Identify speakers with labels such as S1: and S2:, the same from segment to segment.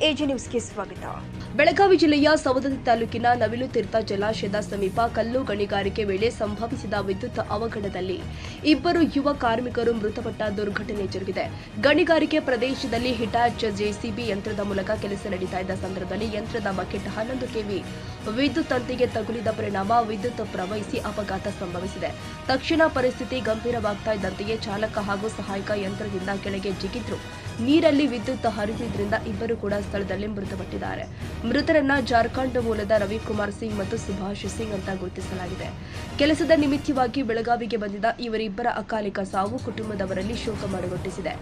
S1: AG ನ್ಯೂಸ್ಗೆ ಸ್ವಾಗತ.
S2: ಬೆಳಗಾವಿ ಜಿಲ್ಲೆಯ ಸವದತ್ತಿ ತಾಲೂಕಿನ ನವಿಲುತೀರ್ಥ ಜಲಾಶಯದ ಸಮೀಪ ಕಲ್ಲು ಗಣಿಗಾರಿಕೆ ವೇಳೆ ಸಂಭವಿಸಿದ ವಿದ್ಯುತ್ ಅವಘಡದಲ್ಲಿ ಇಬ್ಬರು ಯುವ ಕಾರ್ಮಿಕರು ಮೃತಪಟ್ಟ ದುರ್ಘಟನೆ ಜರುಗಿದೆ. ಗಣಿಗಾರಿಕೆ ಪ್ರದೇಶದಲ್ಲಿ ಹಿಟಾಚ್ ಜೆಸಿಬಿ ಯಂತ್ರದ ಮೂಲಕ ಕೆಲಸ ನಡೀತಾ ಇದ್ದ ಸಂದರ್ಭದಲ್ಲಿ ಯಂತ್ರದ ಬಕೆಟ್ 11 ಕೆವಿ ವಿದ್ಯುತ್ ತಂತಿಗೆ ತಗುಲಿದ ಪರಿಣಾಮ ವಿದ್ಯುತ್ ಪ್ರವಹಿಸಿ ಅಪಘಾತ ಸಂಭವಿಸಿದೆ. ತಕ್ಷಣ ಪರಿಸ್ಥಿತಿ ಗಂಭೀರವಾಗ್ತಾ ಇದ್ದಂತೆಯೇ ಚಾಲಕ ಹಾಗೂ ಸಹಾಯಕ ಯಂತ್ರದಿಂದ ಕೆಳಗೆ ಜಿಗಿದ್ರು. ನೀರಲ್ಲಿ ವಿದ್ಯುತ್ ಹರಿದಿದ್ದರಿಂದ ಇಬ್ಬರು ಕೂಡ ಸ್ಥಳದಲ್ಲಿ ಮೃತಪಟ್ಟಿದ್ದಾರೆ. ಮೃತರನ್ನ ಜಾರ್ಖಂಡ್ ಮೂಲದ ರವಿಕುಮಾರ್ ಸಿಂಗ್ ಮತ್ತು ಸುಭಾಷ್ ಸಿಂಗ್ ಅಂತ ಗುರುತಿಸಲಾಗಿದೆ. ಕೆಲಸದ ನಿಮಿತ್ತವಾಗಿ ಬೆಳಗಾವಿಗೆ ಬಂದಿದ್ದ ಇವರಿಬ್ಬರ ಅಕಾಲಿಕ ಸಾವು ಕುಟುಂಬದವರಲ್ಲಿ ಶೋಕ ಮಡುಗಟ್ಟಿಸಿದೆ.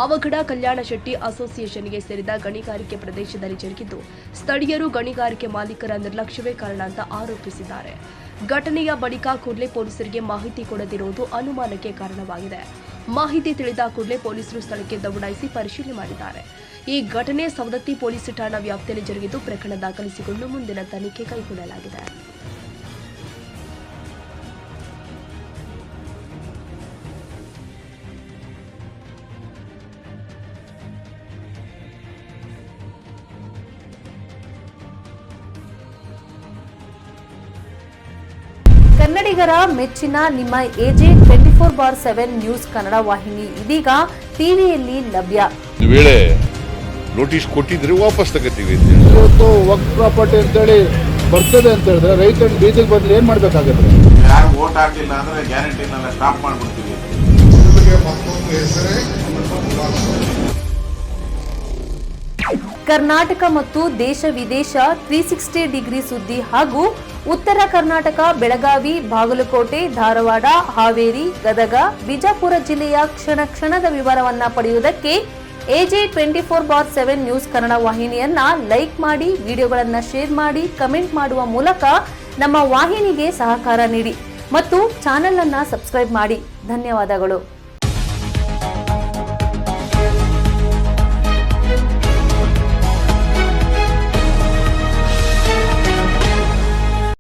S2: ಅವಘಡ ಕಲ್ಯಾಣ ಶೆಟ್ಟಿ ಅಸೋಸಿಯೇಷನ್ಗೆ ಸೇರಿದ ಗಣಿಗಾರಿಕೆ ಪ್ರದೇಶದಲ್ಲಿ ಜರುಗಿದ್ದು, ಸ್ಥಳೀಯರು ಗಣಿಗಾರಿಕೆ ಮಾಲೀಕರ ನಿರ್ಲಕ್ಷ್ಯವೇ ಕಾರಣ ಅಂತ ಆರೋಪಿಸಿದ್ದಾರೆ. ಘಟನೆಯ ಬಳಿಕ ಕೂಡಲೇ ಪೊಲೀಸರಿಗೆ ಮಾಹಿತಿ ಕೊಡದಿರುವುದು ಅನುಮಾನಕ್ಕೆ ಕಾರಣವಾಗಿದೆ. ಮಾಹಿತಿ ತಿಳಿದ ಕೂಡಲೇ ಪೊಲೀಸರು ಸ್ಥಳಕ್ಕೆ ದೌಡಾಯಿಸಿ ಪರಿಶೀಲನೆ ಮಾಡಿದ್ದಾರೆ. ಈ ಘಟನೆ ಸವದತ್ತಿ ಪೊಲೀಸ್ ಠಾಣಾ ವ್ಯಾಪ್ತಿಯಲ್ಲಿ ಜರುಗಿದ್ದು, ಪ್ರಕರಣ ದಾಖಲಿಸಿಕೊಂಡು ಮುಂದಿನ ತನಿಖೆ ಕೈಗೊಳ್ಳಲಾಗಿದೆ.
S3: ಕನ್ನಡಿಗರ ಮೆಚ್ಚಿನ ನಿಮ್ಮ ಎಜೆ 24/7 ನ್ಯೂಸ್ ಕನ್ನಡ ವಾಹಿನಿ ಇದೀಗ ಟಿವಿಯಲ್ಲಿ ಲಭ್ಯ.
S4: ವೇಳೆ ನೋಟಿಸ್ ಕೊಟ್ಟಿದ್ರೆ ವಾಪಸ್ ತಗೋತೀವಿ.
S5: ಇವತ್ತು ವಕ್ಫ್ ಪ್ರಾಪರ್ಟಿ ಅಂತೇಳಿ ಬರ್ತದೆ ಅಂತ ಹೇಳಿದ್ರೆ ರೈತರು ಬೀದಿಗೆ ಬದಲು ಏನ್ ಮಾಡ್ಬೇಕಾಗುತ್ತೆ?
S6: ಯಾರು ವೋಟ್ ಹಾಕಿಲ್ಲ ಅಂದ್ರೆ ಗ್ಯಾರಂಟಿನೆಲ್ಲ ಸ್ಟಾಪ್ ಮಾಡ್ಬಿಡ್ತೀವಿ.
S3: ಕರ್ನಾಟಕ ಮತ್ತು ದೇಶ ವಿದೇಶ 360 ಡಿಗ್ರಿ ಸುದ್ದಿ ಹಾಗೂ ಉತ್ತರ ಕರ್ನಾಟಕ ಬೆಳಗಾವಿ, ಬಾಗಲಕೋಟೆ, ಧಾರವಾಡ, ಹಾವೇರಿ, ಗದಗ, ಬಿಜಾಪುರ ಜಿಲ್ಲೆಯ ಕ್ಷಣದ ವಿವರವನ್ನ ಪಡೆಯುವುದಕ್ಕೆ ಎಜೆ 24/7 ನ್ಯೂಸ್ ಕನ್ನಡ ವಾಹಿನಿಯನ್ನ ಲೈಕ್ ಮಾಡಿ, ವಿಡಿಯೋಗಳನ್ನ ಶೇರ್ ಮಾಡಿ, ಕಮೆಂಟ್ ಮಾಡುವ ಮೂಲಕ ನಮ್ಮ ವಾಹಿನಿಗೆ ಸಹಕಾರ ನೀಡಿ ಮತ್ತು ಚಾನೆಲ್ ಅನ್ನ ಸಬ್ಸ್ಕ್ರೈಬ್ ಮಾಡಿ. ಧನ್ಯವಾದಗಳು.